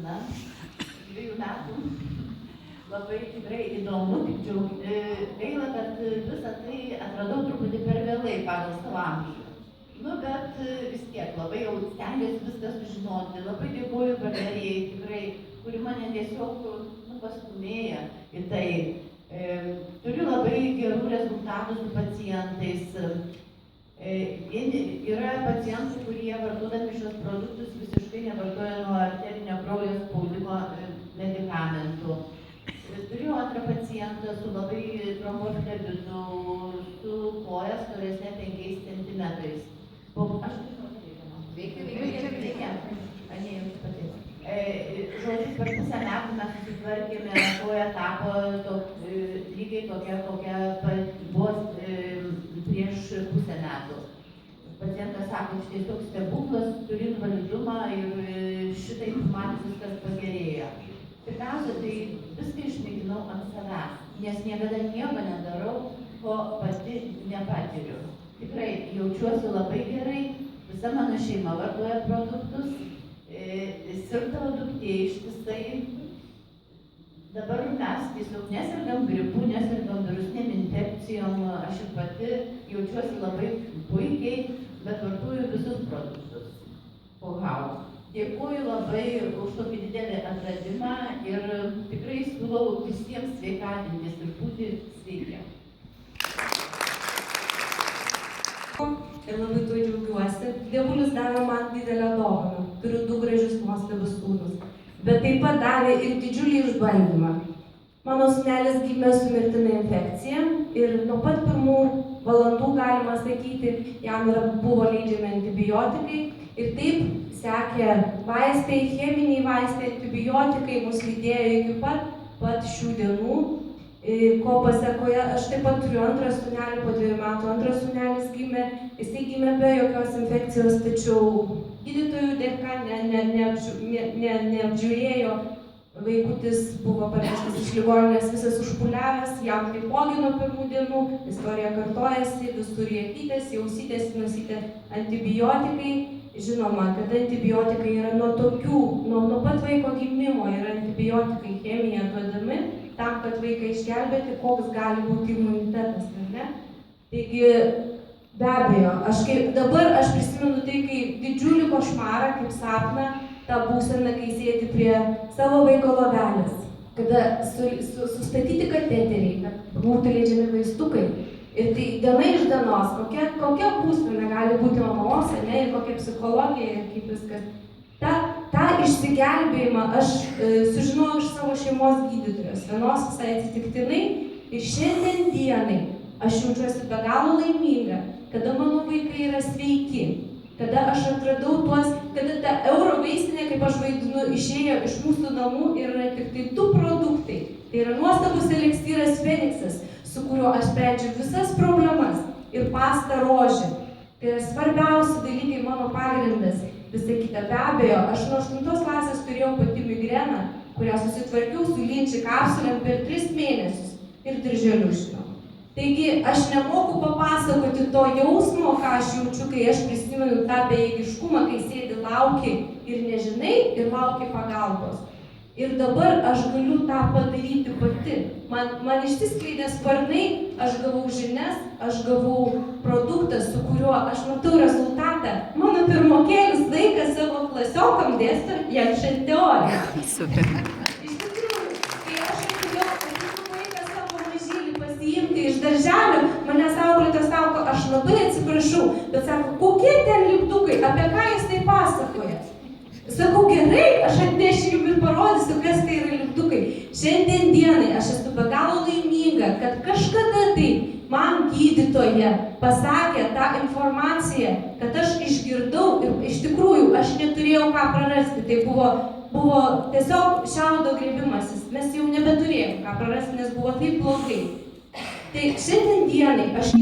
Kristina, 2 metų. Labai tikrai įdomu, tik gaila, kad visą tai atradau truputį per vėlai pagal savo amžių. Bet vis tiek labai jau stengiuosi viską sužinoti. Labai dėkuoju galerijai, tikrai, kuri mane tiesiog pastumėja į tai. Turiu labai gerų rezultatų su pacientais. Yra pacientų, kurie vartodami šios produktus visiškai nevartoja nuo arterinio kraujo spaudimo medikamentų. Turiu antrą pacientą su labai tromboflebitu, su koja storesnė 5 centimetrais. Aš nežinau, veikia. Žodžiu, per pusę metų mes susitvarkėme, koja tapo lygiai tokia, kokia buvo prieš pusę metų. Pacientas sako, iš tiesiog stebuklas, turi invalidumą ir šitaip man viskas pagerėjo. Pirmiausia, tai viską išmėginau ant savęs, nes niekada nieko nedarau, ko pati nepatiriu. Tikrai jaučiuosi labai gerai, visa mano šeima vartoja produktus, sirgdavo duktė ištisai. Dabar mes tiesiog nesergam gripu, nesergam virusinėm infekcijom, aš ir pati jaučiuosi labai puikiai, bet vartoju visus produktus. Dėkuoju labai už tokį didelį atradimą ir tikrai siūlau visiems sveikatintis ir būti sveiki. Ir labai tuo džiaugiuosi. Dievulis davė man didelę dovaną. Turiu 2 gražius nuostabius sūnus. Bet taip pat davė ir didžiulį išbandymą. Mano sūnelis gimė su mirtina infekcija ir nuo pat pirmų valandų, galima sakyti, jam buvo leidžiami antibiotikai. Ir taip sekė vaistai, cheminiai vaistai, antibiotikai, mus lydėjo iki pat šių dienų. Ko pasekoje, aš taip pat turiu antrą sūnelį, po 2 metų antras sūnelis gimė. Jisai gimė be jokios infekcijos, tačiau gydytojų dėka neapžiūrėjo. Vaikutis buvo parvežtas iš ligoninės visas užpūliavęs, jam taipogi nuo pirmų dienų, istorija kartojasi, visur rėkytės, jausytės, nusytė antibiotikai. Žinoma, kad antibiotikai yra nuo pat vaiko gimimo yra antibiotikai, chemija duodami, tam, kad vaiką išgelbėti, koks gali būti imunitetas, ar ne? Taigi, be abejo, dabar aš prisimenu tai kaip didžiulį košmarą, kaip sapną, tą būseną, kai sėdi prie savo vaiko lovelės, kada sustatyti kateteriai, kad būtų leidžiami vaistukai. Ir tai diena iš dienos, kokia būsena gali būti mamos, ne, ir kokia psichologija ir kaip viskas. Ta išsigelbėjimą aš sužinojau iš savo šeimos gydytojos, vienos visai atsitiktinai. Ir šiandien dienai aš jaučiuosi be galo laiminga, kada mano vaikai yra sveiki, kada aš atradau kada ta euro vaistinė, kaip aš vaidinu, išėjo iš mūsų namų ir yra tik tai 2 produktai. Tai yra nuostabus eleksyras Feniksas, su kuriuo aš sprendžiu visas problemas, ir pasta rožė. Tai yra svarbiausi dalykai, mano pagrindas. Visa kita, be abejo, aš nuo 8 klasės turėjau pati migreną, kurią susitvarkiau su linči kapsulėm per 3 mėnesius ir dirželiu žinau. Taigi, aš nemoku papasakoti to jausmo, ką aš jaučiu, kai aš prisimenu tą bejėgiškumą, kai sėdi lauki ir nežinai ir lauki pagalbos. Ir dabar aš galiu tą padaryti pati. Man išsiskleidė sparnai, aš gavau žinias, aš gavau produktą, su kuriuo aš matau rezultatą. Mano pirmokėlis vaikas savo klasiokam dėsto Jenšen teoriją. Super. Iš tikrųjų, kai aš atėjau vaiką savo mažylį pasiimti iš darželio, manęs auklėtoja sako, aš labai atsiprašau, bet sako, kokie ten lipdukai, apie ką jis tai pasakoja? Sakau, gerai, aš atnešiu jums ir parodysiu, kas tai yra lipdukai. Šiandien dienai aš esu be galo laiminga, kad kažkada tai man gydytoja pasakė tą informaciją, kad aš išgirdau ir iš tikrųjų aš neturėjau ką prarasti. Tai buvo tiesiog šiaudo griebimasis. Mes jau nebeturėjom ką prarasti, nes buvo taip blogai. Tai šiandien dienai aš